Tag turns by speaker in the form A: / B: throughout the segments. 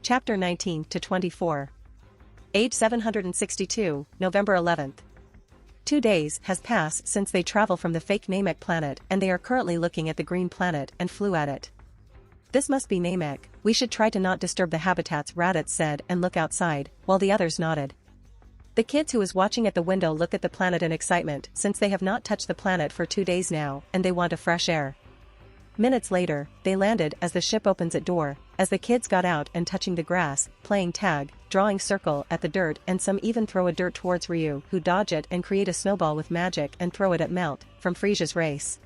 A: Chapter 19 to 24. Age 762, November 11th. 2 days has passed since they travel from the fake Namek planet and they are currently looking at the green planet and flew at it. This must be Namek, we should try to not disturb the habitats, Raditz said and look outside, while the others nodded. The kids who was watching at the window look at the planet in excitement since they have not touched the planet for 2 days now and they want a fresh air. Minutes later, they landed as the ship opens its door, as the kids got out and touching the grass, playing tag, drawing circle at the dirt and some even throw a dirt towards Ryu who dodge it and create a snowball with magic and throw it at Melt, from Frisia's race.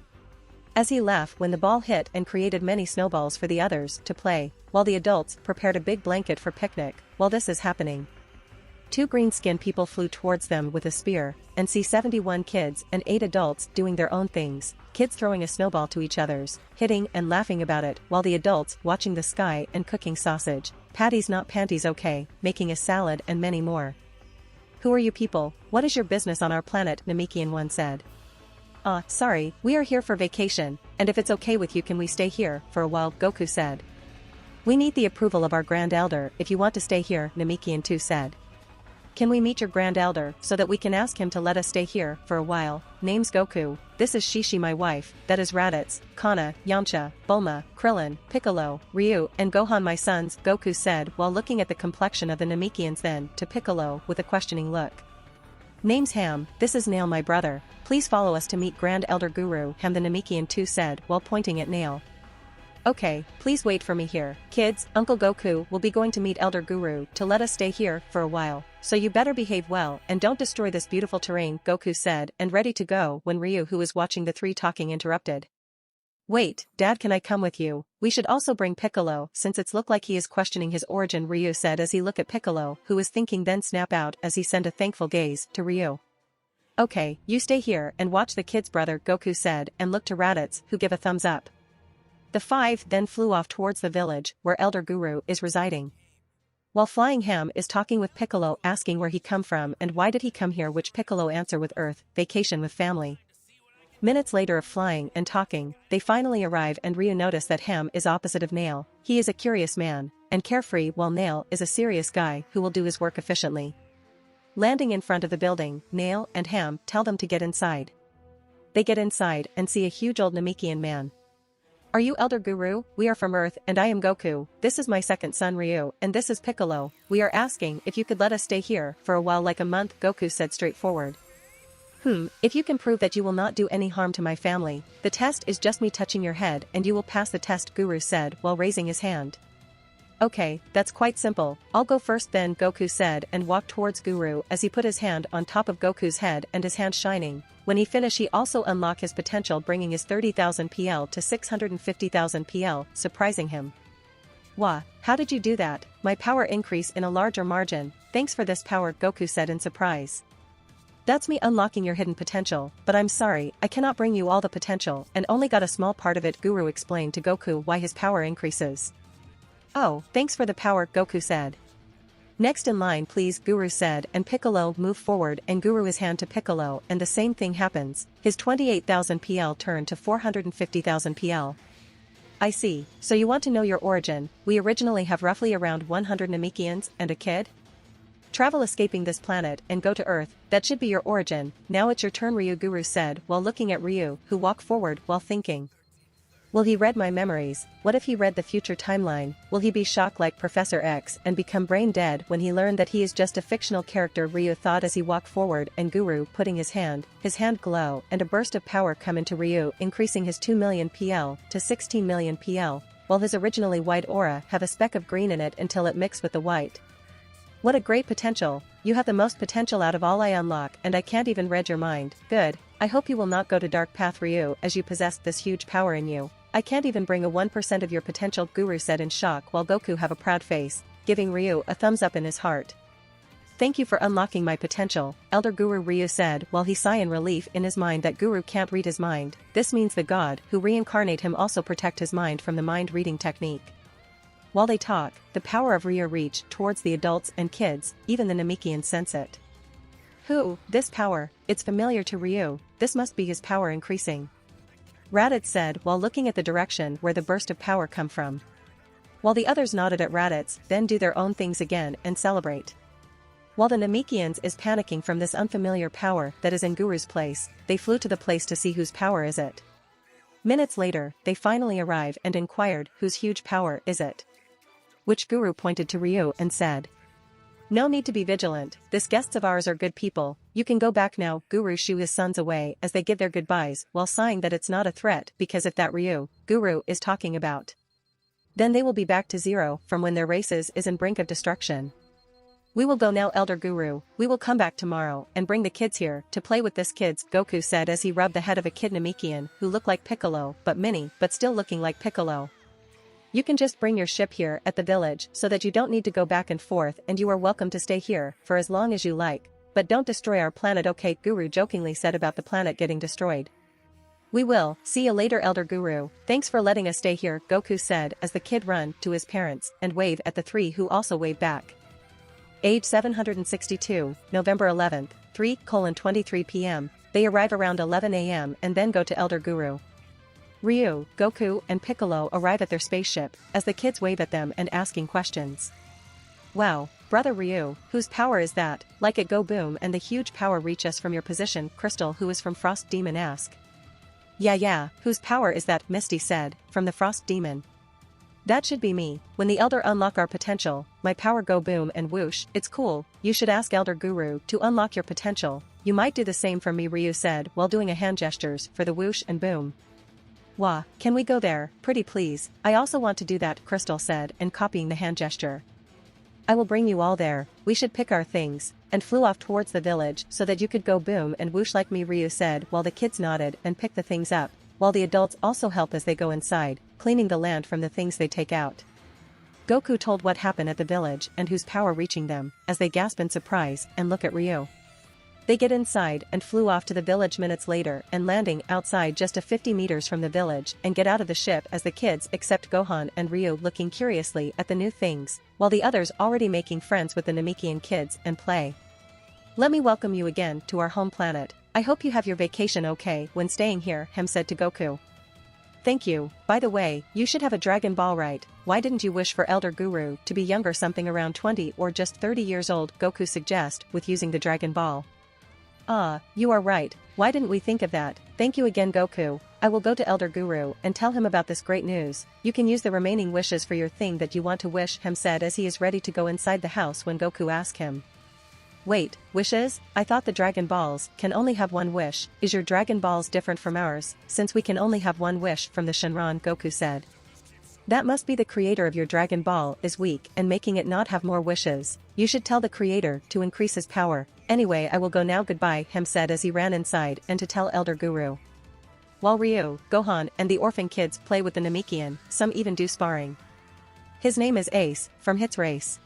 A: As he laughed when the ball hit and created many snowballs for the others to play, while the adults prepared a big blanket for picnic, while this is happening. 2 green-skinned people flew towards them with a spear, and see 71 kids and 8 adults doing their own things, kids throwing a snowball to each others, hitting and laughing about it while the adults watching the sky and cooking sausage, patties not panties okay, making a salad and many more. Who are you people, what is your business on our planet, Namekian one said. Sorry, we are here for vacation, and if it's okay with you can we stay here for a while, Goku said. We need the approval of our Grand Elder if you want to stay here, Namekian 2 said. Can we meet your Grand Elder so that we can ask him to let us stay here for a while? Name's Goku, this is Chichi my wife, that is Raditz, Kana, Yamcha, Bulma, Krillin, Piccolo, Ryu and Gohan my sons, Goku said while looking at the complexion of the Namekians then to Piccolo with a questioning look. Name's Ham, this is Nail my brother, please follow us to meet Grand Elder Guru, Ham the Namekian 2 said while pointing at Nail. Okay, please wait for me here, kids, Uncle Goku will be going to meet Elder Guru to let us stay here for a while, so you better behave well and don't destroy this beautiful terrain, Goku said and ready to go when Ryu who was watching the 3 talking interrupted. Wait, Dad can I come with you, we should also bring Piccolo since it's look like he is questioning his origin, Ryu said as he looked at Piccolo who was thinking then snap out as he sent a thankful gaze to Ryu. Okay, you stay here and watch the kids brother, Goku said and looked to Raditz who gave a thumbs up. The 5 then flew off towards the village where Elder Guru is residing. While flying, Ham is talking with Piccolo asking where he come from and why did he come here, which Piccolo answer with Earth, vacation with family. Minutes later of flying and talking, they finally arrive and Ryu notice that Ham is opposite of Nail, he is a curious man, and carefree while Nail is a serious guy who will do his work efficiently. Landing in front of the building, Nail and Ham tell them to get inside. They get inside and see a huge old Namekian man. Are you Elder Guru? We are from Earth and I am Goku, this is my second son Ryu and this is Piccolo, we are asking if you could let us stay here for a while like a month, Goku said straightforward. If you can prove that you will not do any harm to my family, the test is just me touching your head and you will pass the test, Guru said while raising his hand. Okay, that's quite simple, I'll go first then, Goku said and walked towards Guru as he put his hand on top of Goku's head and his hand shining. When he finished he also unlocked his potential bringing his 30,000 PL to 650,000 PL, surprising him. Wah, how did you do that? My power increase in a larger margin, thanks for this power, Goku said in surprise. That's me unlocking your hidden potential, but I'm sorry, I cannot bring you all the potential and only got a small part of it, Guru explained to Goku why his power increases. Oh, thanks for the power, Goku said. Next in line please, Guru said and Piccolo moved forward and Guru his hand to Piccolo and the same thing happens, his 28,000 PL turned to 450,000 PL. I see, so you want to know your origin, we originally have roughly around 100 Namekians and a kid? Travel escaping this planet and go to Earth, that should be your origin, now it's your turn, Ryu, Guru said while looking at Ryu who walked forward while thinking. Will he read my memories? What if he read the future timeline? Will he be shocked like Professor X and become brain dead when he learned that he is just a fictional character? Ryu thought as he walked forward and Guru putting his hand glow and a burst of power come into Ryu increasing his 2 million PL to 16 million PL, while his originally white aura have a speck of green in it until it mixed with the white. What a great potential, you have the most potential out of all I unlock and I can't even read your mind, good, I hope you will not go to dark path, Ryu, as you possess this huge power in you. I can't even bring a 1% of your potential, Guru said in shock while Goku have a proud face, giving Ryu a thumbs up in his heart. Thank you for unlocking my potential, Elder Guru, Ryu said while he sighed in relief in his mind that Guru can't read his mind, this means the god who reincarnate him also protect his mind from the mind reading technique. While they talk, the power of Ryu reached towards the adults and kids, even the Namekians sense it. Who, this power, it's familiar to Ryu, this must be his power increasing. Raditz said while looking at the direction where the burst of power come from. While the others nodded at Raditz, then do their own things again and celebrate. While the Namekians is panicking from this unfamiliar power that is in Guru's place, they flew to the place to see whose power is it. Minutes later, they finally arrive and inquired whose huge power is it. Which Guru pointed to Ryu and said, "No need to be vigilant, this guests of ours are good people, you can go back now." Guru shoo his sons away as they give their goodbyes while sighing that it's not a threat because if that Ryu, Guru is talking about, then they will be back to zero from when their races is in brink of destruction. "We will go now, Elder Guru, we will come back tomorrow and bring the kids here to play with this kids," Goku said as he rubbed the head of a kid Namekian who looked like Piccolo but mini but still looking like Piccolo. "You can just bring your ship here at the village so that you don't need to go back and forth, and you are welcome to stay here for as long as you like, but don't destroy our planet, okay?" Guru jokingly said about the planet getting destroyed. "We will, see you later, Elder Guru, thanks for letting us stay here," Goku said as the kid run to his parents and wave at the three who also wave back. Age 762, November 11th, 3:23 p.m., they arrive around 11 a.m. and then go to Elder Guru. Ryu, Goku and Piccolo arrive at their spaceship as the kids wave at them and asking questions. "Wow, brother Ryu, whose power is that, like it go boom and the huge power reach us from your position?" Crystal, who is from Frost Demon, ask. Yeah, whose power is that?" Misty said, from the Frost Demon. "That should be me, when the Elder unlock our potential, my power go boom and whoosh, it's cool, you should ask Elder Guru to unlock your potential, you might do the same for me," Ryu said while doing a hand gestures for the whoosh and boom. "Wah, can we go there, pretty please, I also want to do that," Crystal said and copying the hand gesture. "I will bring you all there, we should pick our things," and flew off towards the village so that you could go boom and whoosh like me, Ryu said while the kids nodded and picked the things up, while the adults also help as they go inside, cleaning the land from the things they take out. Goku told what happened at the village and whose power reaching them, as they gasp in surprise and look at Ryu. They get inside and flew off to the village minutes later and landing outside just a 50 meters from the village and get out of the ship as the kids except Gohan and Ryu looking curiously at the new things, while the others already making friends with the Namekian kids and play. "Let me welcome you again to our home planet, I hope you have your vacation okay when staying here," Hem said to Goku. "Thank you, by the way, you should have a Dragon Ball, right? Why didn't you wish for Elder Guru to be younger, something around 20 or just 30 years old?" Goku suggest with using the Dragon Ball. "Ah, you are right, why didn't we think of that? Thank you again, Goku, I will go to Elder Guru and tell him about this great news, you can use the remaining wishes for your thing that you want to wish," Hem said as he is ready to go inside the house when Goku asked him. "Wait, wishes? I thought the Dragon Balls can only have one wish, is your Dragon Balls different from ours, since we can only have one wish from the Shenron?" Goku said. "That must be the creator of your Dragon Ball is weak and making it not have more wishes, you should tell the creator to increase his power, anyway I will go now, goodbye," Hem said as he ran inside and to tell Elder Guru. While Ryu, Gohan and the orphan kids play with the Namekian, some even do sparring. His name is Ace, from Hit's race.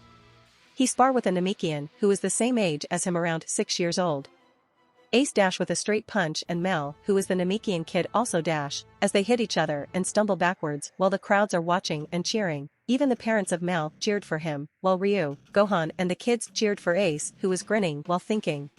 A: He spar with a Namekian who is the same age as him, around 6 years old. Ace dash with a straight punch and Mel, who is the Namekian kid, also dash, as they hit each other and stumble backwards while the crowds are watching and cheering. Even the parents of Mel cheered for him, while Ryu, Gohan and the kids cheered for Ace, who was grinning while thinking,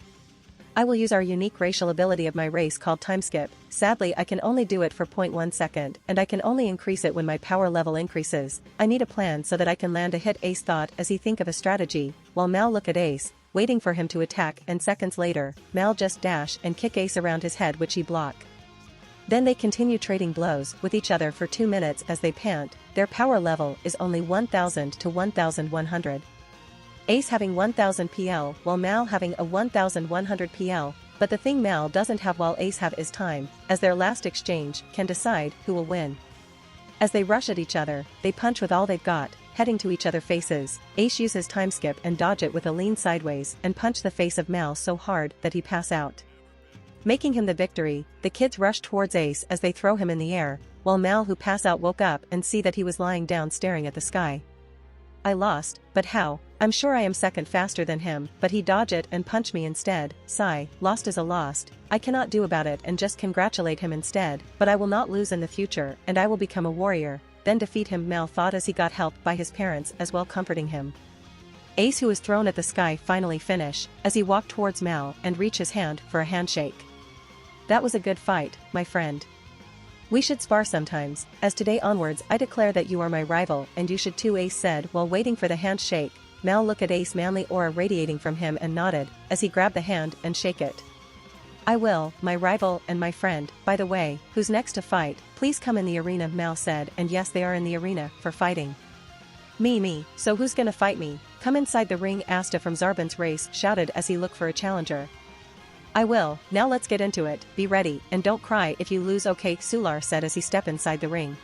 A: "I will use our unique racial ability of my race called time skip, sadly I can only do it for 0.1 second and I can only increase it when my power level increases, I need a plan so that I can land a hit," Ace thought as he think of a strategy, while Mel look at Ace, waiting for him to attack, and seconds later, Mal just dash and kick Ace around his head, which he block. Then they continue trading blows with each other for 2 minutes as they pant, their power level is only 1000 to 1100. Ace having 1000 PL while Mal having a 1100 PL, but the thing Mal doesn't have while Ace have is time, as their last exchange can decide who will win. As they rush at each other, they punch with all they've got, heading to each other's faces. Ace uses time skip and dodge it with a lean sideways and punch the face of Mal so hard that he pass out, making him the victory. The kids rush towards Ace as they throw him in the air, while Mal, who pass out, woke up and see that he was lying down staring at the sky. "I lost, but how? I'm sure I am second faster than him, but he dodge it and punch me instead. Sigh, lost is a lost, I cannot do about it and just congratulate him instead, but I will not lose in the future and I will become a warrior, then defeat him," Mal thought as he got help by his parents as well comforting him. Ace, who was thrown at the sky, finally finish, as he walked towards Mal and reach his hand for a handshake. "That was a good fight, my friend. We should spar sometimes, as today onwards I declare that you are my rival and you should too, Ace said while waiting for the handshake. Mal looked at Ace's manly aura radiating from him and nodded, as he grabbed the hand and shake it. I will, my rival and my friend. By the way, who's next to fight? Please come in the arena, Mal said, and yes, they are in the arena, for fighting. Me, so who's gonna fight me? Come inside the ring, Asta from Zarbon's race shouted as he looked for a challenger. I will, now let's get into it, be ready, and don't cry if you lose, okay, Sular said as he stepped inside the ring.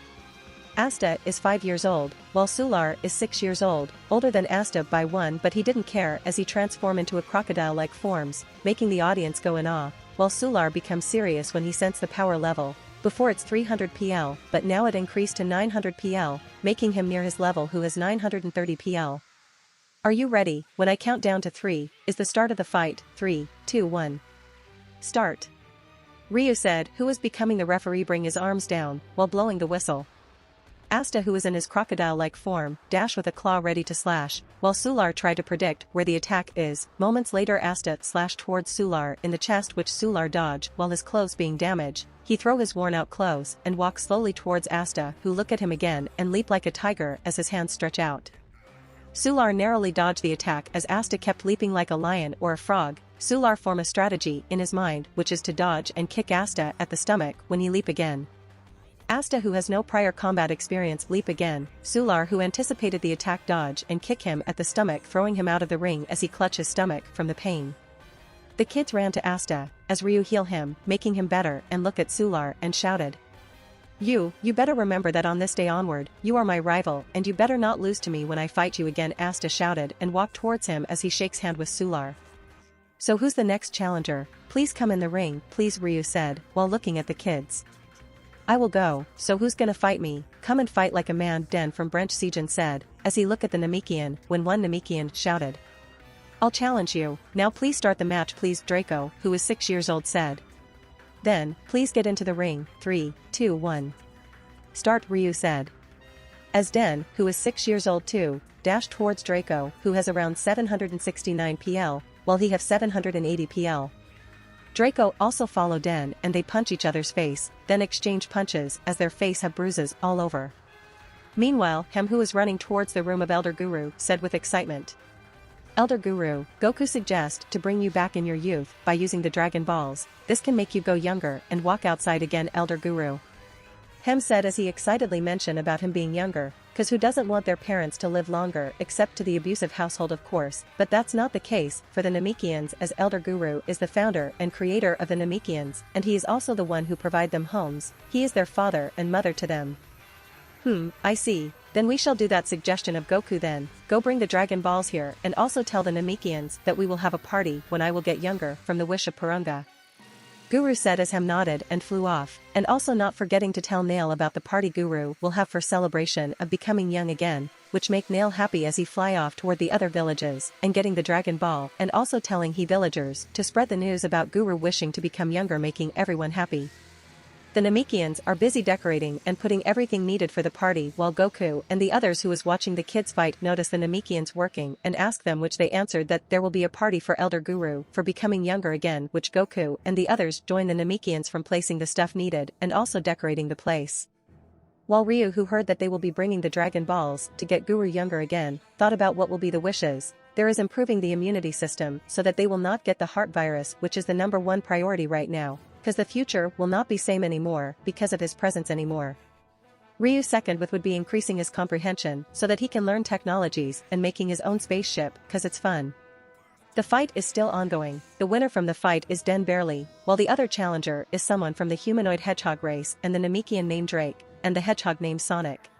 A: Asta is 5 years old, while Sular is 6 years old, older than Asta by 1, but he didn't care as he transformed into a crocodile-like forms, making the audience go in awe, while Sular becomes serious when he sensed the power level. Before it's 300 PL, but now it increased to 900 PL, making him near his level who has 930 PL. Are you ready? When I count down to 3, is the start of the fight. 3, 2, 1. Start. Ryu said, who was becoming the referee, bring his arms down, while blowing the whistle. Asta, who was in his crocodile-like form, dashed with a claw ready to slash, while Sular tried to predict where the attack is. Moments later Asta slashed towards Sular in the chest, which Sular dodged while his clothes being damaged. He threw his worn-out clothes and walked slowly towards Asta, who looked at him again and leaped like a tiger as his hands stretched out. Sular narrowly dodged the attack as Asta kept leaping like a lion or a frog. Sular formed a strategy in his mind, which is to dodge and kick Asta at the stomach when he leap again. Asta, who has no prior combat experience, leap again. Sular, who anticipated the attack, dodge and kick him at the stomach, throwing him out of the ring as he clutched his stomach from the pain. The kids ran to Asta, as Ryu healed him, making him better, and looked at Sular and shouted. You better remember that on this day onward, you are my rival and you better not lose to me when I fight you again, Asta shouted and walked towards him as he shakes hand with Sular. So who's the next challenger? Please come in the ring, please, Ryu said, while looking at the kids. I will go, so who's gonna fight me? Come and fight like a man, Den from Branch Sejin said, as he looked at the Namekian, when one Namekian shouted. I'll challenge you, now please start the match please, Draco, who is 6 years old said. Then, please get into the ring. 3, 2, 1. Start, Ryu said. As Den, who is 6 years old too, dashed towards Draco, who has around 769 PL, while he have 780 PL. Draco also followed Den and they punch each other's face, then exchange punches as their face have bruises all over. Meanwhile, Hem, who is running towards the room of Elder Guru, said with excitement. Elder Guru, Goku suggests to bring you back in your youth by using the Dragon Balls. This can make you go younger and walk outside again, Elder Guru. Hem said as he excitedly mentioned about him being younger, cause who doesn't want their parents to live longer except to the abusive household of course, but that's not the case for the Namekians as Elder Guru is the founder and creator of the Namekians and he is also the one who provide them homes, he is their father and mother to them. I see, then we shall do that suggestion of Goku then, go bring the Dragon Balls here and also tell the Namekians that we will have a party when I will get younger from the wish of Purunga. Guru said as Hem nodded and flew off, and also not forgetting to tell Nail about the party Guru will have for celebration of becoming young again, which make Nail happy as he fly off toward the other villages and getting the Dragon Ball and also telling he villagers to spread the news about Guru wishing to become younger, making everyone happy. The Namekians are busy decorating and putting everything needed for the party while Goku and the others who was watching the kids fight notice the Namekians working and ask them, which they answered that there will be a party for Elder Guru for becoming younger again, which Goku and the others join the Namekians from placing the stuff needed and also decorating the place. While Ryu, who heard that they will be bringing the Dragon Balls to get Guru younger again, thought about what will be the wishes. There is improving the immunity system so that they will not get the heart virus, which is the #1 priority right now. Cause the future will not be same anymore because of his presence anymore. Ryu second with would be increasing his comprehension so that he can learn technologies and making his own spaceship cause it's fun. The fight is still ongoing, the winner from the fight is Den Barely, while the other challenger is someone from the humanoid hedgehog race and the Namekian named Drake, and the hedgehog named Sonic.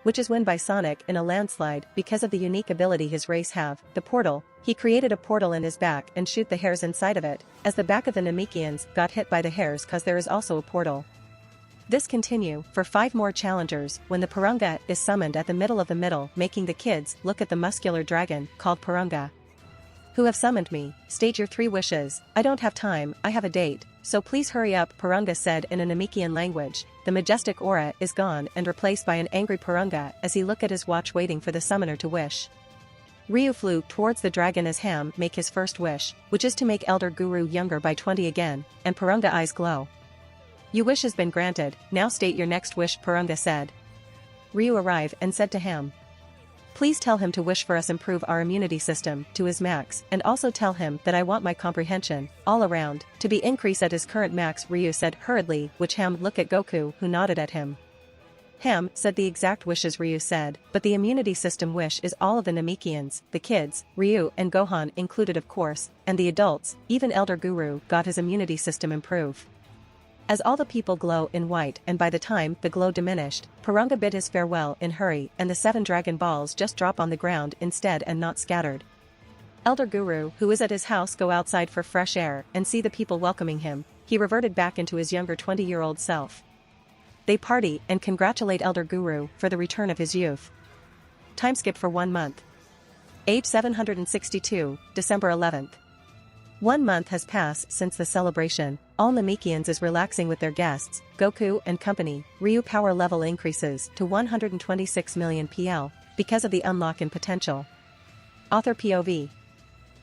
A: Which is won by Sonic in a landslide because of the unique ability his race have, the portal. He created a portal in his back and shoot the hairs inside of it, as the back of the Namekians got hit by the hairs cause there is also a portal. This continue for 5 more challengers when the Purunga is summoned at the middle, making the kids look at the muscular dragon called Purunga. Who have summoned me, state your 3 wishes, I don't have time, I have a date, so please hurry up, Purunga said in a Namekian language. The majestic aura is gone and replaced by an angry Purunga as he looked at his watch waiting for the summoner to wish. Ryu flew towards the dragon as Ham make his first wish, which is to make Elder Guru younger by 20 again, and Purunga eyes glow. Your wish has been granted, now state your next wish, Purunga said. Ryu arrived and said to him. Please tell him to wish for us improve our immunity system to his max, and also tell him that I want my comprehension, all around, to be increased at his current max, Ryu said hurriedly, which Ham looked at Goku, who nodded at him. Ham said the exact wishes Ryu said, but the immunity system wish is all of the Namekians, the kids, Ryu and Gohan included of course, and the adults, even Elder Guru got his immunity system improve. As all the people glow in white and by the time the glow diminished, Purunga bid his farewell in hurry and the 7 dragon balls just drop on the ground instead and not scattered. Elder Guru, who is at his house, go outside for fresh air and see the people welcoming him, he reverted back into his younger 20-year-old self. They party and congratulate Elder Guru for the return of his youth. Time skip for 1 month. Age 762, December 11th. 1 month has passed since the celebration, all Namekians is relaxing with their guests, Goku and company, Ryu power level increases to 126 million PL, because of the unlock in potential. Author POV.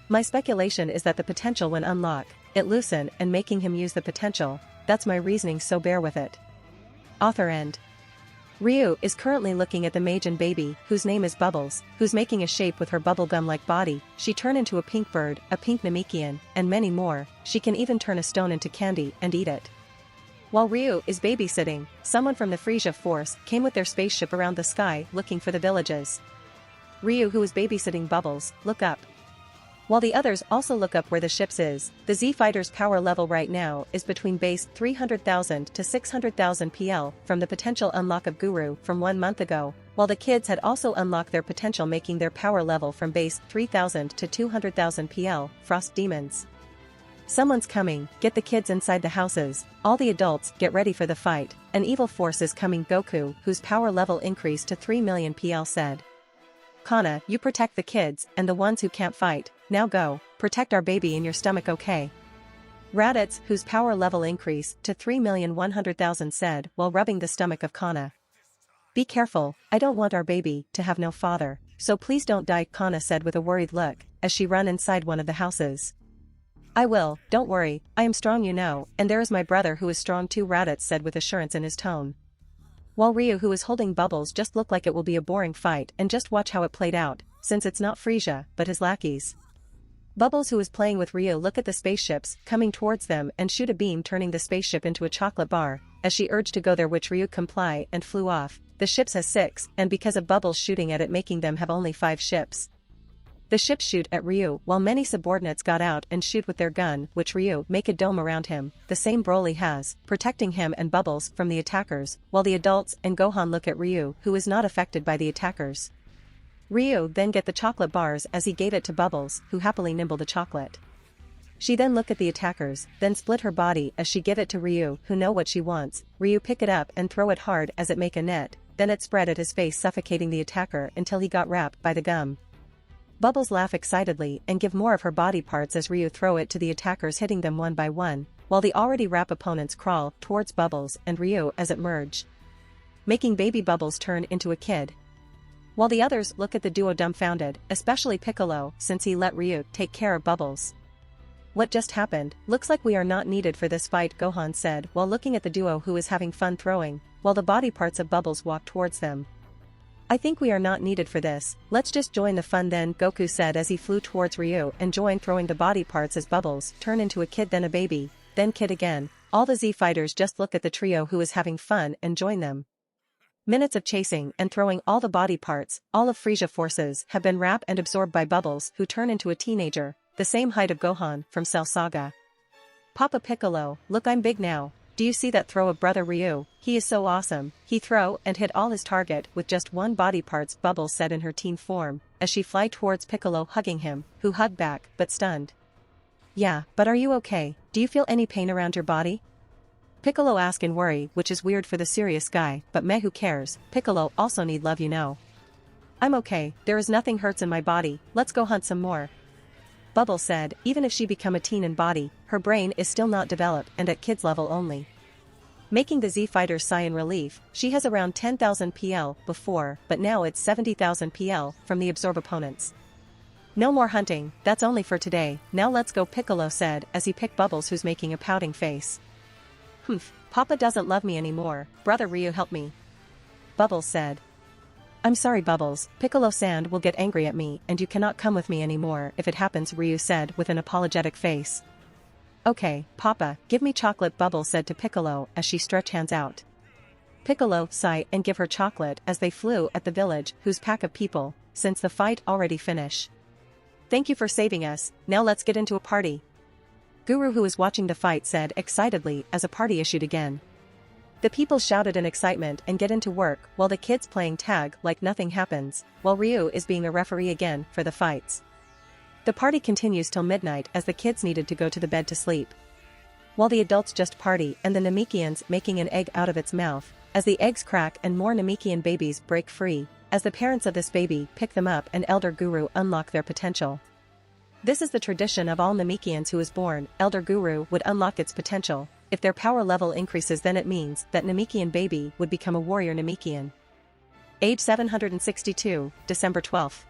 A: My speculation is that the potential when unlock, it loosen and making him use the potential, that's my reasoning so bear with it. Author end. Ryu is currently looking at the Majin baby, whose name is Bubbles, who's making a shape with her bubblegum-like body, she turn into a pink bird, a pink Namekian, and many more, she can even turn a stone into candy and eat it. While Ryu is babysitting, someone from the Frisia force came with their spaceship around the sky looking for the villages. Ryu, who is babysitting Bubbles, look up. While the others also look up where the ships is, the Z fighter's power level right now is between base 300,000 to 600,000 PL from the potential unlock of Guru from 1 month ago, while the kids had also unlocked their potential making their power level from base 3,000 to 200,000 PL, Frost Demons. Someone's coming, get the kids inside the houses, all the adults get ready for the fight, an evil force is coming, Goku, whose power level increased to 3 million PL said. Kana, you protect the kids and the ones who can't fight, now go, protect our baby in your stomach, okay? Raditz, whose power level increased to 3,100,000 said while rubbing the stomach of Kana. Be careful, I don't want our baby to have no father, so please don't die, Kana said with a worried look, as she ran inside one of the houses. I will, don't worry, I am strong you know, and there is my brother who is strong too, Raditz said with assurance in his tone. While Ryu, who is holding Bubbles, just looked like it will be a boring fight and just watch how it played out, since it's not Frisia, but his lackeys. Bubbles, who is playing with Ryu, look at the spaceships coming towards them and shoot a beam turning the spaceship into a chocolate bar, as she urged to go there, which Ryu comply and flew off. The ships has 6 and because of Bubbles shooting at it making them have only 5 ships. The ships shoot at Ryu while many subordinates got out and shoot with their gun, which Ryu make a dome around him, the same Broly has, protecting him and Bubbles from the attackers, while the adults and Gohan look at Ryu, who is not affected by the attackers. Ryu then get the chocolate bars as he gave it to Bubbles, who happily nibble the chocolate. She then look at the attackers, then split her body as she give it to Ryu, who know what she wants. Ryu pick it up and throw it hard as it make a net, then it spread at his face suffocating the attacker until he got wrapped by the gum. Bubbles laugh excitedly and give more of her body parts as Ryu throw it to the attackers, hitting them one by one, while the already wrapped opponents crawl towards Bubbles and Ryu as it merge, making baby Bubbles turn into a kid. While the others look at the duo dumbfounded, especially Piccolo since he let Ryu take care of Bubbles. What just happened? Looks like we are not needed for this fight, Gohan said while looking at the duo who is having fun throwing, while the body parts of Bubbles walk towards them. I think we are not needed for this, let's just join the fun then, Goku said as he flew towards Ryu and joined throwing the body parts as Bubbles turn into a kid, then a baby, then kid again. All the Z fighters just look at the trio who is having fun and join them. Minutes of chasing and throwing all the body parts, all of Frisia forces have been wrapped and absorbed by Bubbles, who turn into a teenager, the same height of Gohan from Cell Saga. Papa Piccolo, look, I'm big now. Do you see that throw of brother Ryu? He is so awesome. He throw and hit all his target with just one body parts, Bubbles said in her teen form, as she fly towards Piccolo hugging him, who hugged back, but stunned. Yeah, but are you okay? Do you feel any pain around your body? Piccolo asked in worry, which is weird for the serious guy, but meh, who cares? Piccolo also need love, you know. I'm okay, there is nothing hurts in my body, let's go hunt some more. Bubbles said, even if she become a teen in body, her brain is still not developed and at kids level only. Making the Z fighters sigh in relief, she has around 10,000 PL before, but now it's 70,000 PL from the absorb opponents. No more hunting, that's only for today, now let's go, Piccolo said as he picked Bubbles, who's making a pouting face. Papa doesn't love me anymore, brother Ryu help me. Bubbles said. I'm sorry Bubbles, Piccolo-san will get angry at me and you cannot come with me anymore if it happens, Ryu said with an apologetic face. Okay, Papa, give me chocolate, Bubbles said to Piccolo as she stretched hands out. Piccolo sighed and gave her chocolate as they flew at the village whose pack of people, since the fight already finished. Thank you for saving us, now let's get into a party. Guru who was watching the fight said excitedly as a party issued again. The people shouted in excitement and get into work while the kids playing tag like nothing happens, while Ryu is being a referee again for the fights. The party continues till midnight as the kids needed to go to the bed to sleep. While the adults just party and the Namekians making an egg out of its mouth, as the eggs crack and more Namekian babies break free, as the parents of this baby pick them up and Elder Guru unlock their potential. This is the tradition of all Namekians who is born, Elder Guru would unlock its potential. If their power level increases then it means that Namekian baby would become a warrior Namekian. Age 762, December 12th.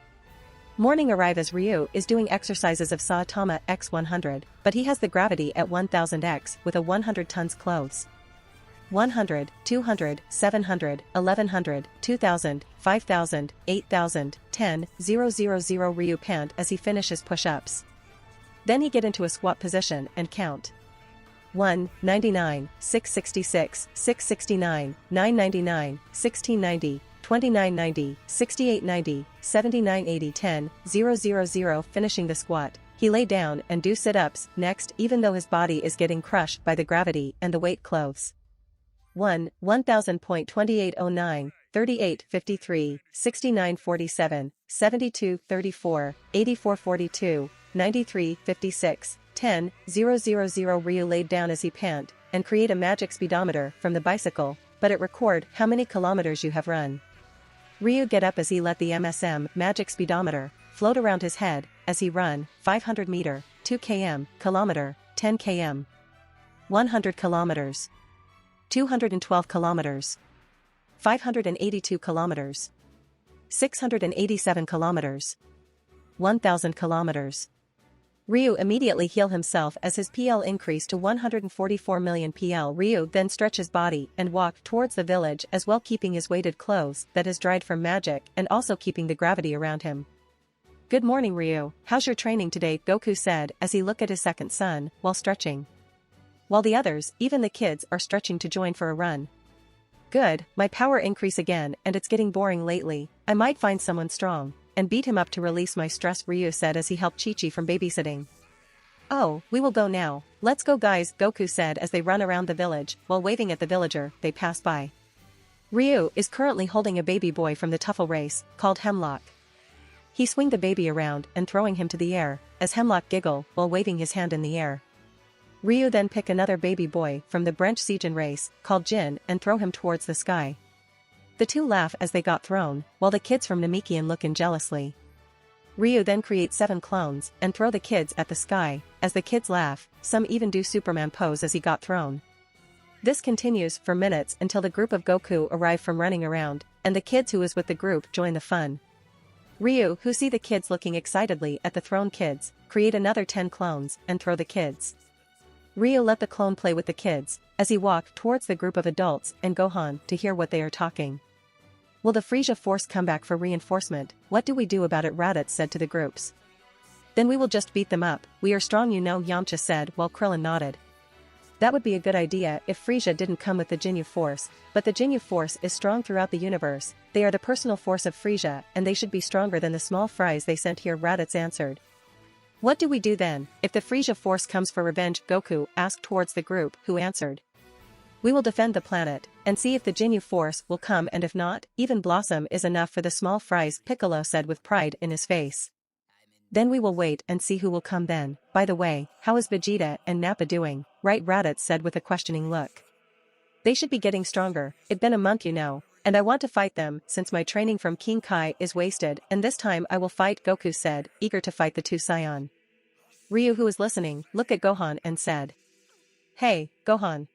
A: Morning arrive as Ryu is doing exercises of Saitama x 100, but he has the gravity at 1000x with a 100 tons clothes. 100, 200, 700, 1100, 2000, 5000, 8000, 10, 000 Ryu pant as he finishes push-ups. Then he get into a squat position and count. 1, 99, 666, 669, 999, 1690, 2990, 6890, 7980 10, 000 finishing the squat. He lay down and do sit-ups next even though his body is getting crushed by the gravity and the weight clothes. 1, 1000.2809, 3853, 6947, 7234, 8442, 9356, 10, 000 Ryu laid down as he pant, and create a magic speedometer from the bicycle, but it record how many kilometers you have run. Ryu get up as he let the MSM magic speedometer float around his head as he run 500 meter, 2 km, kilometer, 10 km, 100 kilometers, 212 kilometers, 582 kilometers, 687 kilometers, 1000 kilometers. Ryu immediately heal himself as his PL increased to 144 million PL. Ryu then stretch his body and walk towards the village as well keeping his weighted clothes that is dried from magic and also keeping the gravity around him. Good morning Ryu, how's your training today? Goku said as he looked at his second son while stretching. While the others, even the kids, are stretching to join for a run. Good, my power increase again and it's getting boring lately, I might find someone strong and beat him up to release my stress, Ryu said as he helped Chichi from babysitting. Oh, we will go now, let's go guys, Goku said as they run around the village while waving at the villager they pass by. Ryu is currently holding a baby boy from the Tuffle race, called Hemlock. He swing the baby around and throwing him to the air, as Hemlock giggle while waving his hand in the air. Ryu then pick another baby boy from the Branch Seijen race, called Jin, and throw him towards the sky. The two laugh as they got thrown, while the kids from Namekian look in jealously. Ryu then creates 7 clones and throw the kids at the sky, as the kids laugh, some even do Superman pose as he got thrown. This continues for minutes until the group of Goku arrive from running around, and the kids who is with the group join the fun. Ryu, who see the kids looking excitedly at the thrown kids, create another 10 clones and throw the kids. Ryu let the clone play with the kids, as he walked towards the group of adults and Gohan to hear what they are talking. Will the Frieza force come back for reinforcement? What do we do about it? Raditz said to the groups. Then we will just beat them up, we are strong you know, Yamcha said while Krillin nodded. That would be a good idea if Frieza didn't come with the Ginyu Force, but the Ginyu Force is strong throughout the universe, they are the personal force of Frieza and they should be stronger than the small fries they sent here, Raditz answered. What do we do then, if the Frieza force comes for revenge? Goku asked towards the group who answered. We will defend the planet, and see if the Ginyu Force will come and if not, even Blossom is enough for the small fries, Piccolo said with pride in his face. Then we will wait and see who will come then. By the way, how is Vegeta and Nappa doing? Right, Raditz said with a questioning look. They should be getting stronger, it's been a month you know, and I want to fight them since my training from King Kai is wasted and this time I will fight, Goku said, eager to fight the two Saiyan. Ryu who was listening, looked at Gohan and said. Hey, Gohan.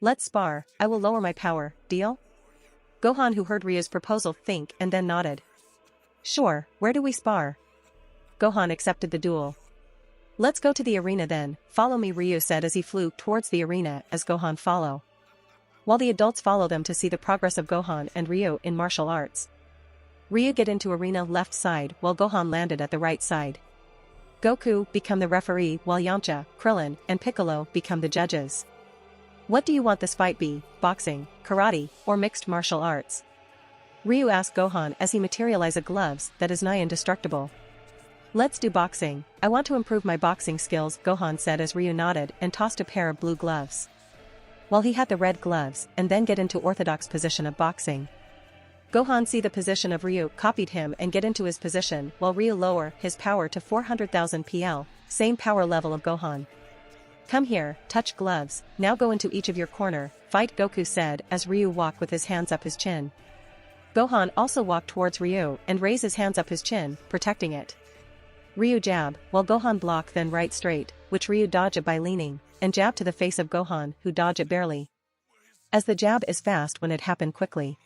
A: Let's spar, I will lower my power, deal? Gohan who heard Ryu's proposal think and then nodded. Sure, where do we spar? Gohan accepted the duel. Let's go to the arena then, follow me, Ryu said as he flew towards the arena as Gohan follow. While the adults follow them to see the progress of Gohan and Ryu in martial arts. Ryu get into arena left side while Gohan landed at the right side. Goku become the referee while Yamcha, Krillin, and Piccolo become the judges. What do you want this fight be, boxing, karate, or mixed martial arts? Ryu asked Gohan as he materialized a gloves that is nigh indestructible. Let's do boxing, I want to improve my boxing skills, Gohan said as Ryu nodded and tossed a pair of blue gloves. While he had the red gloves and then get into orthodox position of boxing. Gohan see the position of Ryu copied him and get into his position while Ryu lower his power to 400,000 PL, same power level of Gohan. Come here, touch gloves, now go into each of your corner, fight, Goku said as Ryu walked with his hands up his chin. Gohan also walked towards Ryu and raised his hands up his chin, protecting it. Ryu jab, while Gohan block then right straight, which Ryu dodge it by leaning, and jab to the face of Gohan who dodge it barely. As the jab is fast when it happened quickly.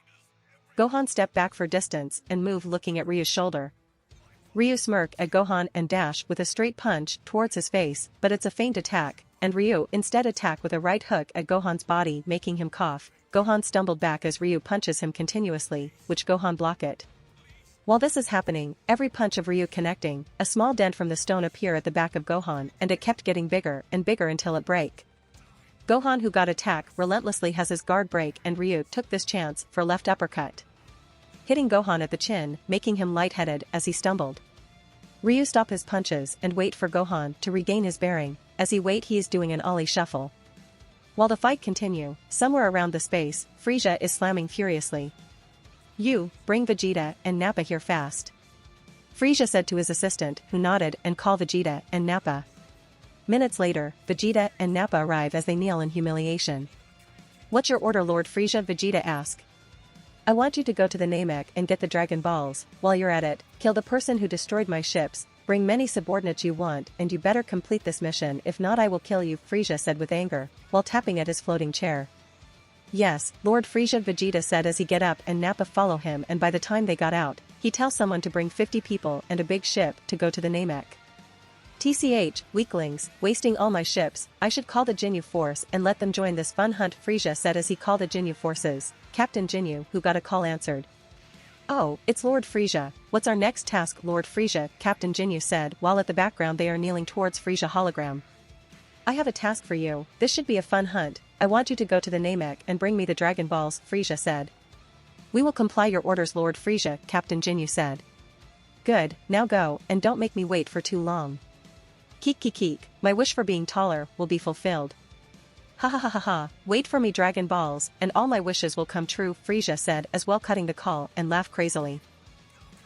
A: Gohan step back for distance and move looking at Ryu's shoulder. Ryu smirk at Gohan and dash with a straight punch towards his face, but it's a feint attack, and Ryu instead attack with a right hook at Gohan's body making him cough. Gohan stumbled back as Ryu punches him continuously, which Gohan block it. While this is happening, every punch of Ryu connecting, a small dent from the stone appear at the back of Gohan and it kept getting bigger and bigger until it break. Gohan who got attack relentlessly has his guard break and Ryu took this chance for left uppercut. Hitting Gohan at the chin, making him lightheaded as he stumbled. Ryu stop his punches and wait for Gohan to regain his bearing, as he wait he is doing an ollie shuffle. While the fight continue, somewhere around the space, Frieza is slamming furiously. You, bring Vegeta and Nappa here fast. Frieza said to his assistant who nodded and called Vegeta and Nappa. Minutes later, Vegeta and Nappa arrive as they kneel in humiliation. What's your order, Lord Frieza? Vegeta asked. I want you to go to the Namek and get the Dragon Balls. While you're at it, kill the person who destroyed my ships, bring many subordinates you want and you better complete this mission, if not I will kill you, Frieza said with anger, while tapping at his floating chair. Yes, Lord Frieza, Vegeta said as he get up and Nappa follow him, and by the time they got out, he tells someone to bring 50 people and a big ship to go to the Namek. TCH, weaklings, wasting all my ships, I should call the Ginyu Force and let them join this fun hunt, Frieza said as he called the Ginyu Forces. Captain Ginyu who got a call answered. Oh, it's Lord Frieza, what's our next task, Lord Frieza? Captain Ginyu said while at the background they are kneeling towards Frieza hologram. I have a task for you, this should be a fun hunt, I want you to go to the Namek and bring me the Dragon Balls, Frieza said. We will comply your orders, Lord Frieza, Captain Ginyu said. Good, now go, and don't make me wait for too long. Keek, my wish for being taller will be fulfilled. Ha ha ha ha ha, wait for me Dragon Balls, and all my wishes will come true, Frieza said as well cutting the call and laughed crazily.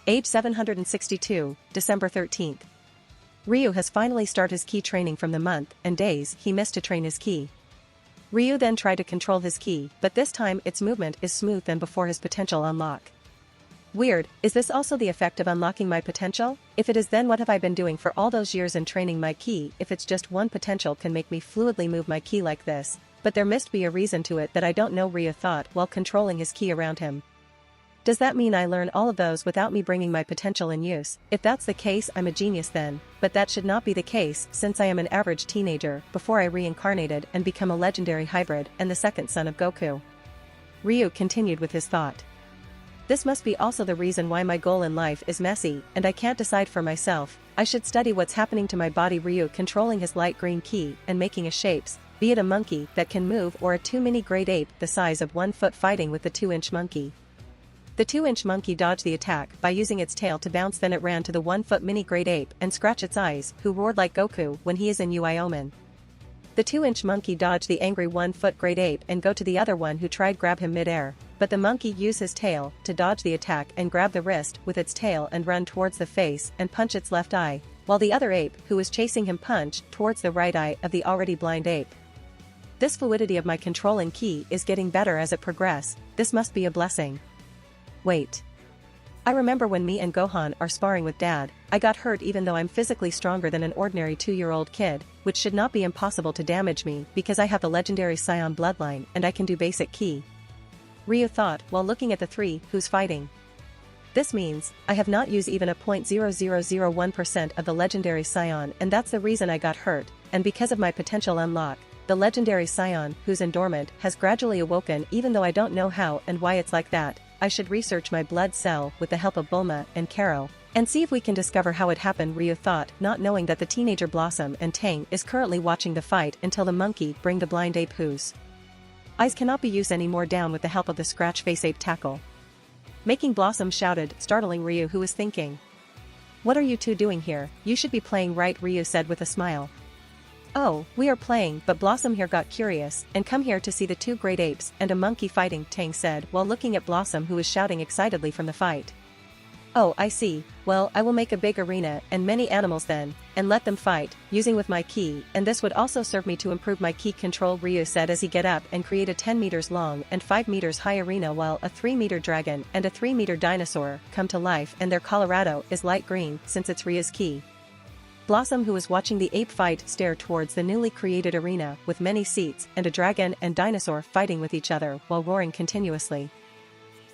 A: Age 762, December 13th. Ryu has finally started his ki training from the month and days he missed to train his ki. Ryu then tried to control his ki, but this time its movement is smooth than before his potential unlock. Weird, is this also the effect of unlocking my potential? If it is, then what have I been doing for all those years in training my ki if it's just one potential can make me fluidly move my ki like this, but there must be a reason to it that I don't know, Ryu thought while controlling his ki around him. Does that mean I learn all of those without me bringing my potential in use? If that's the case I'm a genius then, but that should not be the case since I am an average teenager before I reincarnated and become a legendary hybrid and the second son of Goku. Ryu continued with his thought. This must be also the reason why my goal in life is messy and I can't decide for myself. I should study what's happening to my body. Ryu controlling his light green ki and making a shapes, be it a monkey that can move or a 2-mini great ape the size of 1 foot fighting with the 2-inch monkey. The 2-inch monkey dodged the attack by using its tail to bounce, then it ran to the 1-foot mini great ape and scratched its eyes, who roared like Goku when he is in Uiomen. The 2-inch monkey dodged the angry 1-foot great ape and go to the other one who tried grab him mid-air, but the monkey used his tail to dodge the attack and grab the wrist with its tail and run towards the face and punch its left eye, while the other ape who was chasing him punched towards the right eye of the already blind ape. This fluidity of my controlling ki is getting better as it progress, this must be a blessing. Wait. I remember when me and Gohan are sparring with Dad, I got hurt even though I'm physically stronger than an ordinary 2-year-old kid, which should not be impossible to damage me because I have the legendary Saiyan bloodline and I can do basic ki. Ryu thought while looking at the three who's fighting. This means, I have not used even a 0.0001% of the legendary Scion, and that's the reason I got hurt, and because of my potential unlock, the legendary Scion, whose endowment has gradually awoken even though I don't know how and why it's like that. I should research my blood cell with the help of Bulma and Karo, and see if we can discover how it happened, Ryu thought, not knowing that the teenager Blossom and Tang is currently watching the fight until the monkey bring the blind ape whose eyes cannot be used anymore down with the help of the scratch face ape tackle. Making Blossom shouted, startling Ryu, who was thinking. What are you two doing here? You should be playing, right? Ryu said with a smile. Oh, we are playing, but Blossom here got curious and come here to see the two great apes and a monkey fighting, Tang said while looking at Blossom, who was shouting excitedly from the fight. Oh, I see. Well, I will make a big arena and many animals then, and let them fight, using with my ki, and this would also serve me to improve my ki control, Ryu said as he get up and create a 10 meters long and 5 meters high arena while a 3-meter dragon and a 3-meter dinosaur come to life, and their Colorado is light green since it's Ryu's ki. Blossom, who was watching the ape fight, stared towards the newly created arena with many seats and a dragon and dinosaur fighting with each other while roaring continuously.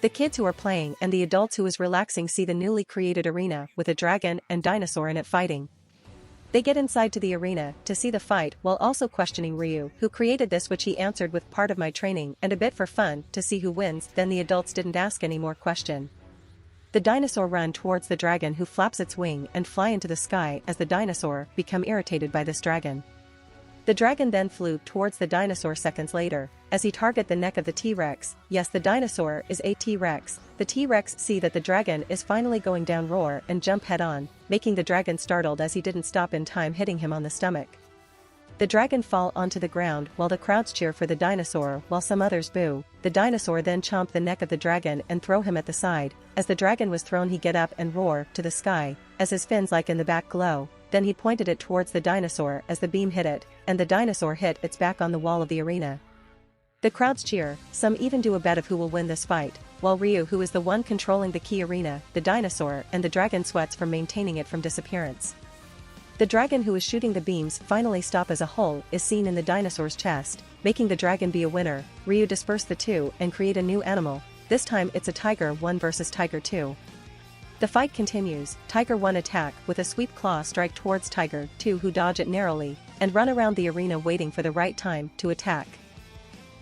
A: The kids who are playing and the adults who is relaxing see the newly created arena with a dragon and dinosaur in it fighting. They get inside to the arena to see the fight while also questioning Ryu, who created this, which he answered with part of my training and a bit for fun to see who wins. Then the adults didn't ask any more question. The dinosaur run towards the dragon, who flaps its wing and fly into the sky as the dinosaur become irritated by this dragon. The dragon then flew towards the dinosaur seconds later, as he target the neck of the T-Rex. Yes, the dinosaur is a T-Rex. The T-Rex see that the dragon is finally going down, roar and jump head on, making the dragon startled as he didn't stop in time, hitting him on the stomach. The dragon fall onto the ground while the crowds cheer for the dinosaur while some others boo. The dinosaur then chomp the neck of the dragon and throw him at the side. As the dragon was thrown, he get up and roar to the sky, as his fins like in the back glow. Then he pointed it towards the dinosaur as the beam hit it, and the dinosaur hit its back on the wall of the arena. The crowds cheer, some even do a bet of who will win this fight, while Ryu, who is the one controlling the key arena, the dinosaur and the dragon, sweats from maintaining it from disappearance. The dragon who is shooting the beams finally stop as a hole is seen in the dinosaur's chest, making the dragon be a winner. Ryu disperse the two and create a new animal. This time it's a Tiger 1 versus Tiger 2. The fight continues. Tiger 1 attack with a sweep claw strike towards Tiger 2, who dodge it narrowly and run around the arena waiting for the right time to attack.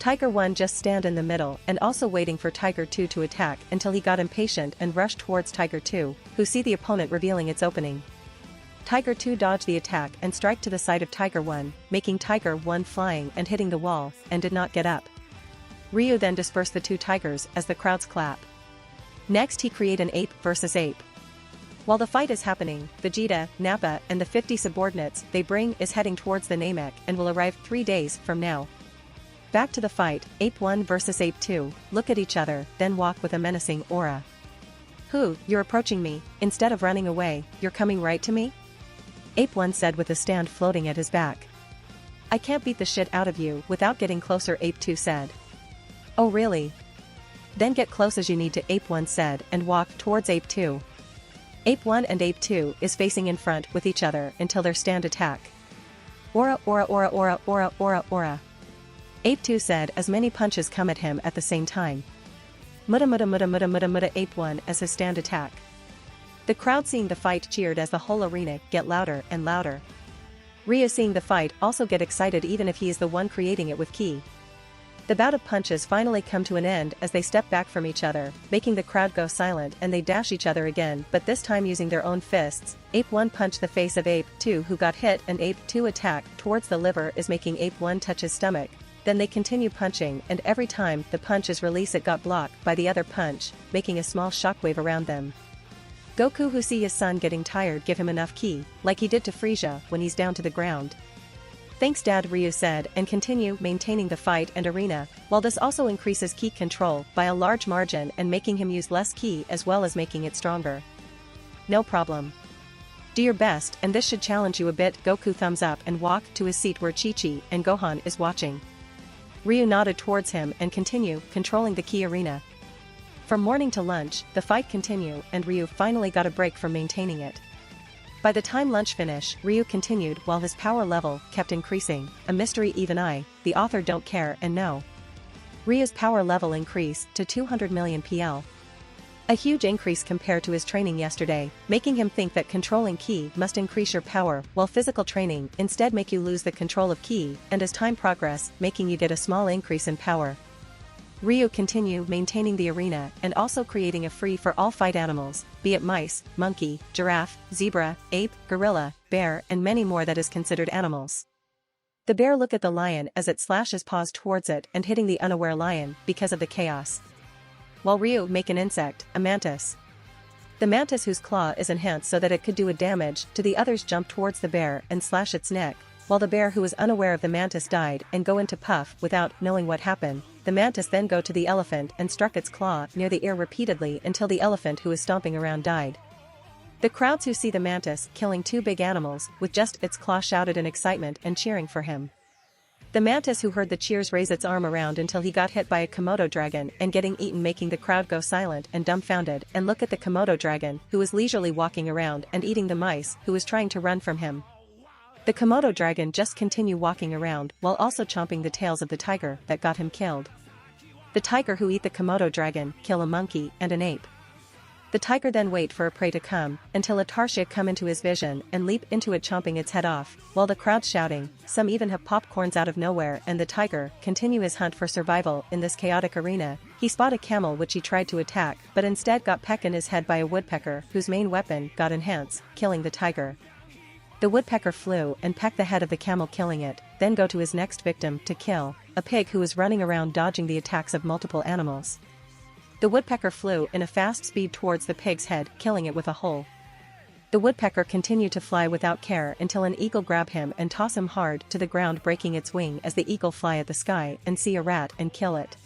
A: Tiger 1 just stand in the middle and also waiting for Tiger 2 to attack until he got impatient and rushed towards Tiger 2, who see the opponent revealing its opening. Tiger 2 dodge the attack and strike to the side of Tiger 1, making Tiger 1 flying and hitting the wall, and did not get up. Ryu then disperse the two tigers as the crowds clap. Next he create an ape versus ape. While the fight is happening, Vegeta, Nappa and the 50 subordinates they bring is heading towards the Namek and will arrive 3 days from now. Back to the fight, Ape 1 versus Ape 2, look at each other, then walk with a menacing aura. Who, you're approaching me, instead of running away, you're coming right to me? Ape 1 said with a stand floating at his back. I can't beat the shit out of you without getting closer, Ape 2 said. Oh really? Then get close as you need to, Ape 1 said and walked towards Ape 2. Ape 1 and Ape 2 is facing in front with each other until their stand attack. Aura aura aura aura aura aura aura. Ape 2 said as many punches come at him at the same time. Mutta mutta mutta mutta mutta mutta, Ape 1 as his stand attack. The crowd seeing the fight cheered as the whole arena get louder and louder. Ryu seeing the fight also get excited even if he is the one creating it with ki. The bout of punches finally come to an end as they step back from each other, making the crowd go silent, and they dash each other again, but this time using their own fists. Ape 1 punched the face of Ape 2, who got hit, and Ape 2 attack towards the liver is making Ape 1 touch his stomach. Then they continue punching, and every time the punch is released it got blocked by the other punch, making a small shockwave around them. Goku, who see his son getting tired, give him enough ki, like he did to Frieza when he's down to the ground. Thanks Dad, Ryu said, and continue maintaining the fight and arena, while this also increases ki control by a large margin and making him use less ki as well as making it stronger. No problem. Do your best, and this should challenge you a bit. Goku thumbs up and walked to his seat where Chichi and Gohan is watching. Ryu nodded towards him and continue controlling the ki arena. From morning to lunch, the fight continue, and Ryu finally got a break from maintaining it. By the time lunch finish, Ryu continued while his power level kept increasing, a mystery even I, the author, don't care and know. Ryu's power level increased to 200 million PL. A huge increase compared to his training yesterday, making him think that controlling ki must increase your power, while physical training instead make you lose the control of ki, and as time progress, making you get a small increase in power. Ryu continue maintaining the arena and also creating a free-for-all fight animals, be it mice, monkey, giraffe, zebra, ape, gorilla, bear and many more that is considered animals. The bear look at the lion as it slashes paws towards it and hitting the unaware lion because of the chaos. While Ryu make an insect, a mantis. The mantis whose claw is enhanced so that it could do a damage to the others jump towards the bear and slash its neck, while the bear who is unaware of the mantis died and go into puff without knowing what happened. The mantis then go to the elephant and struck its claw near the ear repeatedly until the elephant who is stomping around died. The crowds who see the mantis killing two big animals with just its claw shouted in excitement and cheering for him. The mantis who heard the cheers raise its arm around until he got hit by a Komodo dragon and getting eaten, making the crowd go silent and dumbfounded and look at the Komodo dragon who was leisurely walking around and eating the mice who was trying to run from him. The Komodo dragon just continue walking around while also chomping the tails of the tiger that got him killed. The tiger who eat the Komodo dragon kill a monkey and an ape. The tiger then wait for a prey to come until a tarsier come into his vision and leap into it, chomping its head off, while the crowd shouting, some even have popcorns out of nowhere, and the tiger continue his hunt for survival in this chaotic arena. He spot a camel which he tried to attack but instead got pecked in his head by a woodpecker whose main weapon got enhanced, killing the tiger. The woodpecker flew and pecked the head of the camel, killing it, then go to his next victim to kill, a pig who was running around dodging the attacks of multiple animals. The woodpecker flew in a fast speed towards the pig's head, killing it with a hole. The woodpecker continued to fly without care until an eagle grab him and toss him hard to the ground, breaking its wing as the eagle fly at the sky and see a rat and kill it.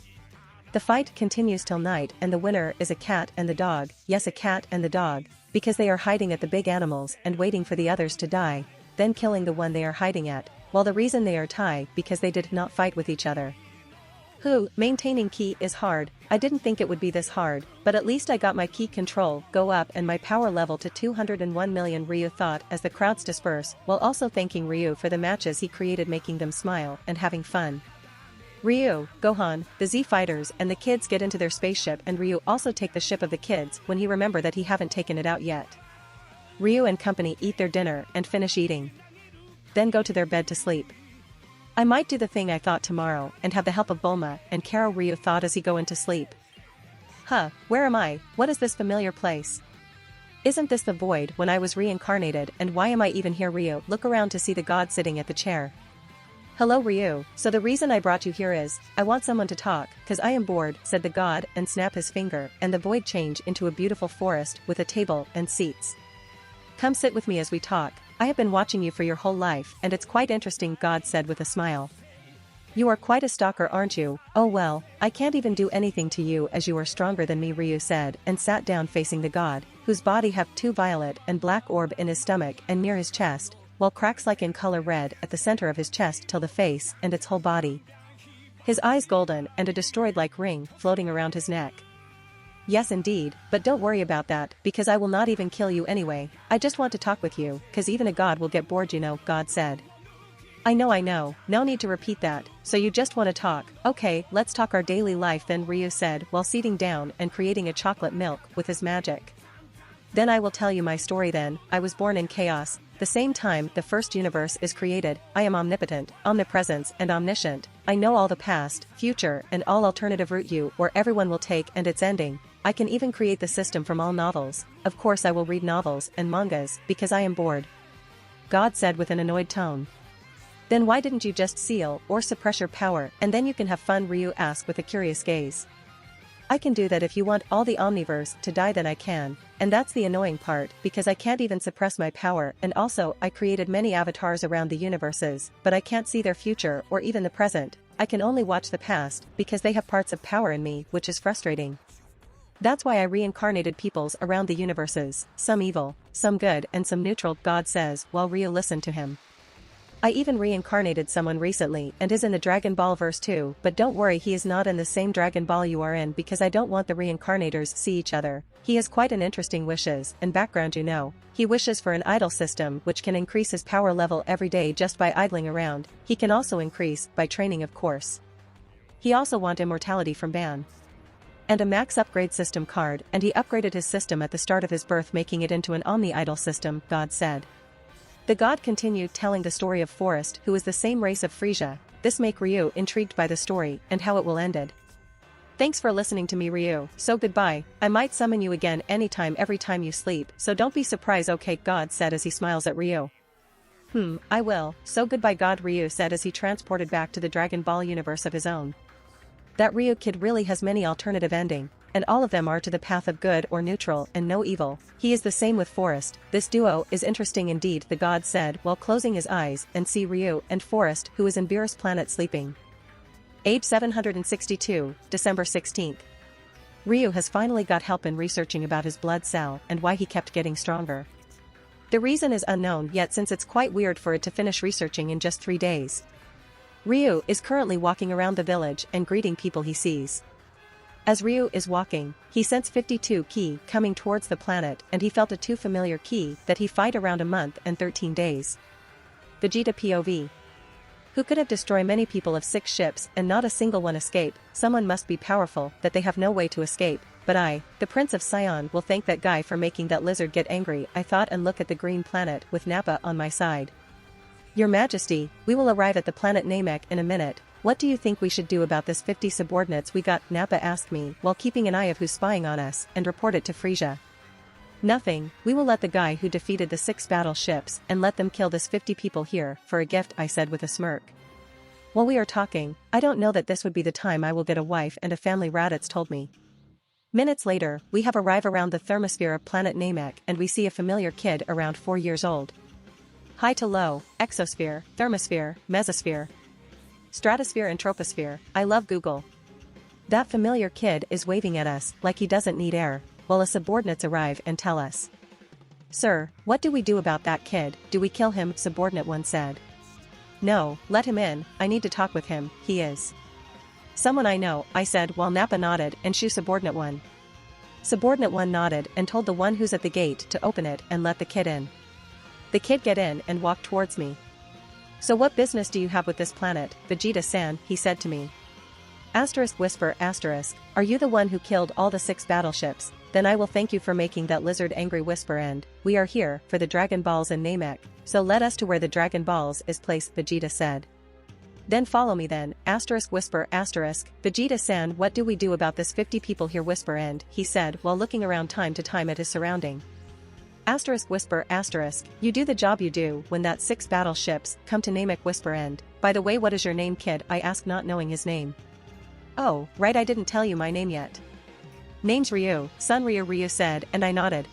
A: The fight continues till night and the winner is a cat and the dog, yes, a cat and the dog, because they are hiding at the big animals and waiting for the others to die, then killing the one they are hiding at, while the reason they are tied because they did not fight with each other. Maintaining ki is hard. I didn't think it would be this hard, but at least I got my ki control go up and my power level to 201 million, Ryu thought as the crowds disperse, while also thanking Ryu for the matches he created, making them smile and having fun. Ryu, Gohan, the Z fighters and the kids get into their spaceship, and Ryu also take the ship of the kids when he remember that he haven't taken it out yet. Ryu and company eat their dinner and finish eating. Then go to their bed to sleep. I might do the thing I thought tomorrow and have the help of Bulma and Karo, Ryu thought as he go into sleep. Where am I? What is this familiar place? Isn't this the void when I was reincarnated, and why am I even here? Ryu look around to see the god sitting at the chair. Hello Ryu, so the reason I brought you here is, I want someone to talk, cause I am bored, said the god and snap his finger and the void change into a beautiful forest with a table and seats. Come sit with me as we talk. I have been watching you for your whole life and it's quite interesting, God said with a smile. You are quite a stalker, aren't you? Oh well, I can't even do anything to you as you are stronger than me, Ryu said and sat down facing the god, whose body have two violet and black orb in his stomach and near his chest, while cracks like in color red at the center of his chest till the face and its whole body. His eyes golden and a destroyed like ring floating around his neck. Yes indeed, but don't worry about that, because I will not even kill you anyway, I just want to talk with you, cause even a god will get bored, you know, God said. I know, no need to repeat that, so you just want to talk, okay, let's talk our daily life then, Ryu said while sitting down and creating a chocolate milk with his magic. Then I will tell you my story then. I was born in chaos, the same time the first universe is created. I am omnipotent, omnipresence and omniscient. I know all the past, future and all alternative route you or everyone will take and its ending. I can even create the system from all novels. Of course I will read novels and mangas because I am bored. God said with an annoyed tone. Then why didn't you just seal or suppress your power and then you can have fun, Ryu asked with a curious gaze. I can do that if you want all the omniverse to die, then I can, and that's the annoying part because I can't even suppress my power, and also I created many avatars around the universes, but I can't see their future or even the present. I can only watch the past because they have parts of power in me, which is frustrating. That's why I reincarnated peoples around the universes, some evil, some good and some neutral, God says while Ryu listened to him. I even reincarnated someone recently and is in the Dragon Ball verse too, but don't worry, he is not in the same Dragon Ball you are in because I don't want the reincarnators see each other. He has quite an interesting wishes and background, you know. He wishes for an idol system which can increase his power level every day just by idling around. He can also increase by training, of course. He also want immortality from Ban. And a max upgrade system card, and he upgraded his system at the start of his birth, making it into an omni-idol system, God said. The god continued telling the story of Forest, who is the same race of Frisia. This make Ryu intrigued by the story and how it will ended. Thanks for listening to me, Ryu, so goodbye. I might summon you again anytime every time you sleep, so don't be surprised, okay, God said as he smiles at Ryu. I will, so goodbye, God, Ryu said as he transported back to the Dragon Ball universe of his own. That Ryu kid really has many alternative ending, and all of them are to the path of good or neutral and no evil. He is the same with Forest. This duo is interesting indeed, the god said while closing his eyes and see Ryu and Forest, who is in Beerus planet sleeping. Age 762, December 16th. Ryu has finally got help in researching about his blood cell and why he kept getting stronger. The reason is unknown yet, since it's quite weird for it to finish researching in just 3 days. Ryu is currently walking around the village and greeting people he sees. As Ryu is walking, he sensed 52 ki coming towards the planet, and he felt a too familiar ki that he fight around a month and 13 days. Vegeta POV. Who could have destroyed many people of 6 ships and not a single one escape? Someone must be powerful that they have no way to escape, but I, the Prince of Sion, will thank that guy for making that lizard get angry, I thought, and look at the green planet with Nappa on my side. Your Majesty, we will arrive at the planet Namek in a minute. What do you think we should do about this 50 subordinates we got? Nappa asked me while keeping an eye of who's spying on us, and report it to Frisia. Nothing, we will let the guy who defeated the 6 battleships and let them kill this 50 people here for a gift, I said with a smirk. While we are talking, I don't know that this would be the time I will get a wife and a family, Raditz told me. Minutes later, we have arrived around the thermosphere of planet Namek and we see a familiar kid around 4 years old. High to low, exosphere, thermosphere, mesosphere, stratosphere and troposphere. I love Google. That familiar kid is waving at us like he doesn't need air, while his subordinates arrive and tell us. Sir, what do we do about that kid? Do we kill him? Subordinate 1 said. No, let him in, I need to talk with him, he is someone I know, I said while Nappa nodded and shoo Subordinate 1. Subordinate 1 nodded and told the one who's at the gate to open it and let the kid in. The kid get in and walked towards me. So what business do you have with this planet, Vegeta-san, he said to me. Asterisk whisper asterisk, are you the one who killed all the 6 battleships? Then I will thank you for making that lizard angry, whisper, and we are here for the Dragon Balls in Namek, so let us to where the Dragon Balls is placed, Vegeta said. Then follow me then, asterisk whisper asterisk, Vegeta-san, what do we do about this 50 people here, whisper, and he said while looking around time to time at his surrounding. Asterisk whisper asterisk, you do the job you do when that 6 battleships come to Namek, whisper, and by the way, what is your name, kid? I asked, not knowing his name. Oh, right, I didn't tell you my name yet. Name's Ryu, son Ryu, Ryu said, and I nodded.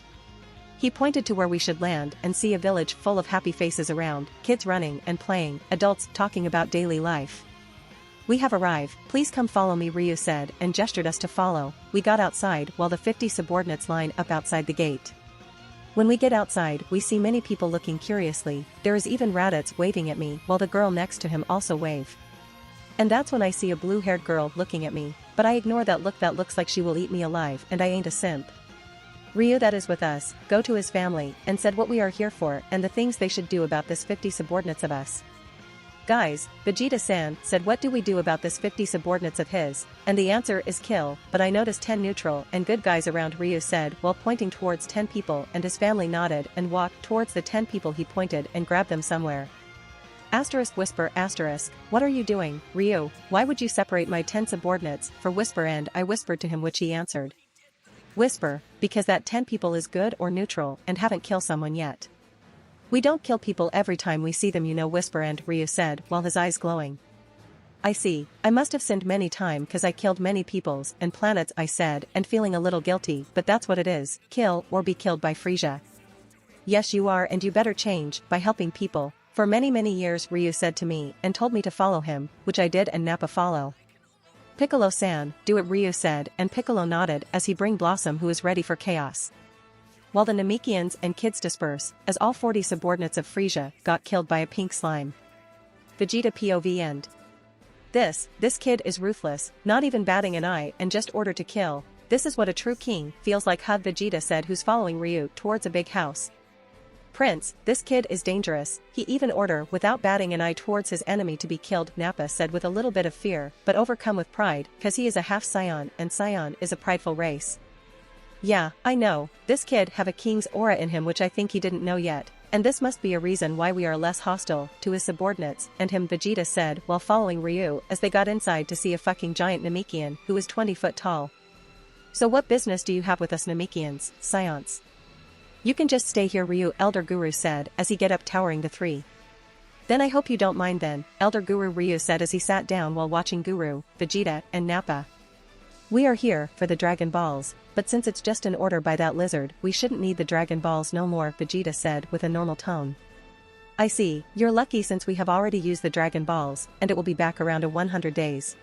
A: He pointed to where we should land and see a village full of happy faces around, kids running and playing, adults talking about daily life. We have arrived, please come follow me, Ryu said and gestured us to follow. We got outside while the 50 subordinates line up outside the gate. When we get outside, we see many people looking curiously. There is even Raditz waving at me while the girl next to him also wave. And that's when I see a blue-haired girl looking at me, but I ignore that look. That looks like she will eat me alive, and I ain't a simp. Ryu that is with us, go to his family, and said what we are here for and the things they should do about this 50 subordinates of us. Guys, Vegeta-san said what do we do about this 50 subordinates of his, and the answer is kill, but I noticed 10 neutral and good guys around, Ryu said while pointing towards 10 people, and his family nodded and walked towards the 10 people he pointed and grabbed them somewhere. Asterisk whisper asterisk, what are you doing, Ryu? Why would you separate my 10 subordinates for, whisper, and I whispered to him, which he answered. Whisper, because that 10 people is good or neutral and haven't killed someone yet. We don't kill people every time we see them, you know, whisper, and Ryu said while his eyes glowing. I see, I must have sinned many times cause I killed many peoples and planets, I said, and feeling a little guilty, but that's what it is, kill or be killed by Frisia. Yes you are, and you better change by helping people. For many years, Ryu said to me and told me to follow him, which I did and Nappa follow. Piccolo-san, do it, Ryu said, and Piccolo nodded as he bring Blossom, who is ready for chaos. While the Namekians and kids disperse, as all 40 subordinates of Frisia got killed by a pink slime. Vegeta POV end. This kid is ruthless, not even batting an eye and just ordered to kill. This is what a true king feels like, Hub, Vegeta said, who's following Ryu towards a big house. Prince, this kid is dangerous, he even order without batting an eye towards his enemy to be killed, Nappa said with a little bit of fear, but overcome with pride, cause he is a half scion and scion is a prideful race. Yeah, I know, this kid have a king's aura in him which I think he didn't know yet, and this must be a reason why we are less hostile to his subordinates and him, Vegeta said while following Ryu as they got inside to see a fucking giant Namekian who was 20 foot tall. So what business do you have with us Namekians, scions? You can just stay here, Ryu, Elder Guru said as he get up towering the three. Then I hope you don't mind then, Elder Guru, Ryu said as he sat down while watching Guru, Vegeta, and Nappa. We are here for the Dragon Balls, but since it's just an order by that lizard, we shouldn't need the Dragon Balls no more, Vegeta said with a normal tone. I see, you're lucky since we have already used the Dragon Balls, and it will be back around 100 days.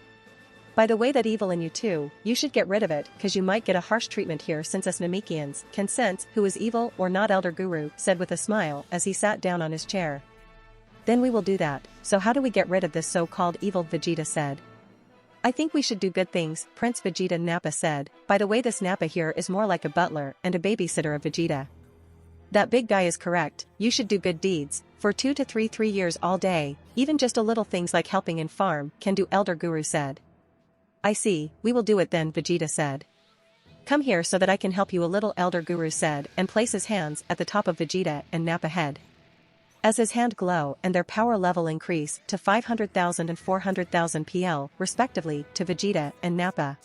A: By the way, that evil in you too, you should get rid of it, cause you might get a harsh treatment here since us Namekians can sense who is evil or not, Elder Guru said with a smile as he sat down on his chair. Then we will do that, so how do we get rid of this so-called evil, Vegeta said. I think we should do good things, Prince Vegeta, Nappa said. By the way, this Nappa here is more like a butler and a babysitter of Vegeta. That big guy is correct, you should do good deeds, for 2 to 3 years all day, even just a little things like helping in farm, can do, Elder Guru said. I see, we will do it then, Vegeta said. Come here so that I can help you a little, Elder Guru said and place his hands at the top of Vegeta and Nappa head. As his hand glow and their power level increase to 500,000 and 400,000 PL, respectively, to Vegeta and Nappa.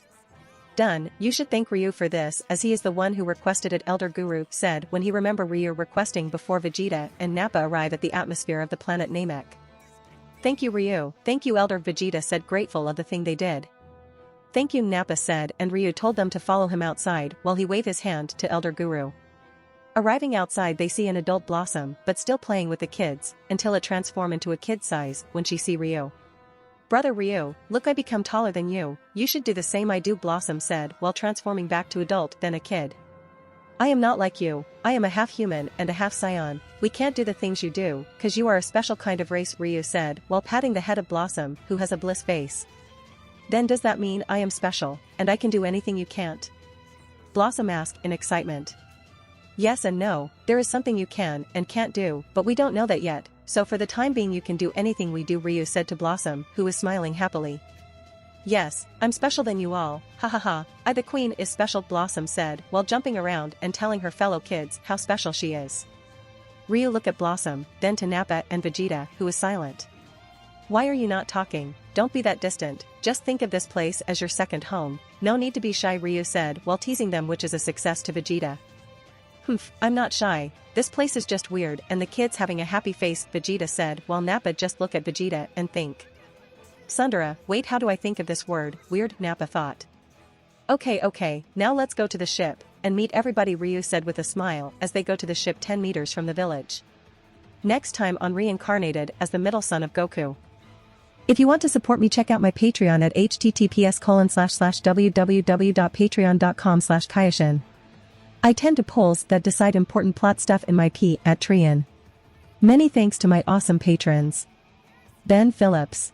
A: Done, you should thank Ryu for this as he is the one who requested it, Elder Guru said when he remembered Ryu requesting before Vegeta and Nappa arrive at the atmosphere of the planet Namek. Thank you, Ryu, thank you, Elder, Vegeta said, grateful of the thing they did. Thank you, Nappa said, and Ryu told them to follow him outside while he waved his hand to Elder Guru. Arriving outside, they see an adult Blossom but still playing with the kids until it transform into a kid size when she see Ryu. Brother Ryu, look, I become taller than you, you should do the same I do, Blossom said while transforming back to adult then a kid. I am not like you, I am a half human and a half scion, we can't do the things you do, cause you are a special kind of race, Ryu said while patting the head of Blossom who has a bliss face. Then does that mean I am special, and I can do anything you can't? Blossom asked in excitement. Yes and no, there is something you can and can't do, but we don't know that yet, so for the time being you can do anything we do, Ryu said to Blossom who was smiling happily. Yes, I'm special than you all, ha ha ha, I the queen is special, Blossom said while jumping around and telling her fellow kids how special she is. Ryu looked at Blossom, then to Nappa and Vegeta who was silent. Why are you not talking? Don't be that distant, just think of this place as your second home, no need to be shy, Ryu said while teasing them, which is a success to Vegeta. Humph, I'm not shy, this place is just weird and the kids having a happy face, Vegeta said while Nappa just look at Vegeta and think. Sundara, wait, how do I think of this word, weird, Nappa thought. Okay, now let's go to the ship and meet everybody, Ryu said with a smile as they go to the ship 10 meters from the village. Next time on Reincarnated as the Middle Son of Goku. If you want to support me, check out my Patreon at https://www.patreon.com/Kaioshin. I tend to polls that decide important plot stuff in my P at Trien. Many thanks to my awesome patrons. Ben Phillips.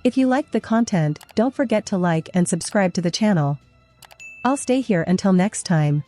A: If you liked the content, don't forget to like and subscribe to the channel. I'll stay here until next time.